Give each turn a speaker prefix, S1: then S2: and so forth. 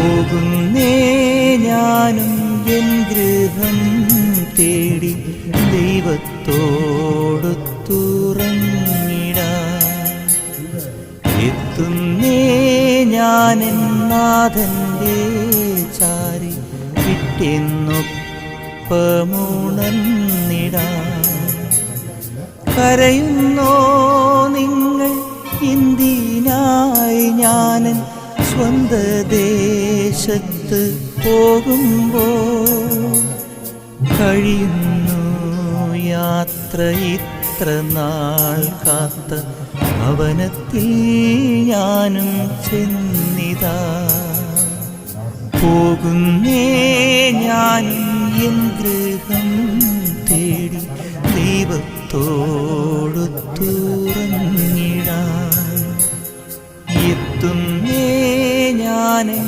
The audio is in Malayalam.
S1: പോകുന്നേ ഞാനും എൻ ഗൃഹം തേടി ദൈവത്തോടൊത്തുറങ്ങിടാൻ. എത്തുന്നേ ഞാനെൻ നാഥന്റെ ചാരി വിട്ടെന്നൊപ്പമുണർന്നിടാൻ. കരയുന്നോ നിങ്ങൾ എന്തിനായി ഞാനൻ സ്വന്ത ദേശത്ത് പോകുമ്പോൾ? കഴിയുന്നു യാത്ര ഇത്ര നാൾ കാത്ത ഭവനത്തിൽ ഞാനും ചെന്നിതാ. പോകുന്നേ ഞാനും എൻ ഗൃഹം തേടി ദൈവത്തോടൊത്തുറങ്ങിടാൻ. എത്തുന്നേ ഞാനും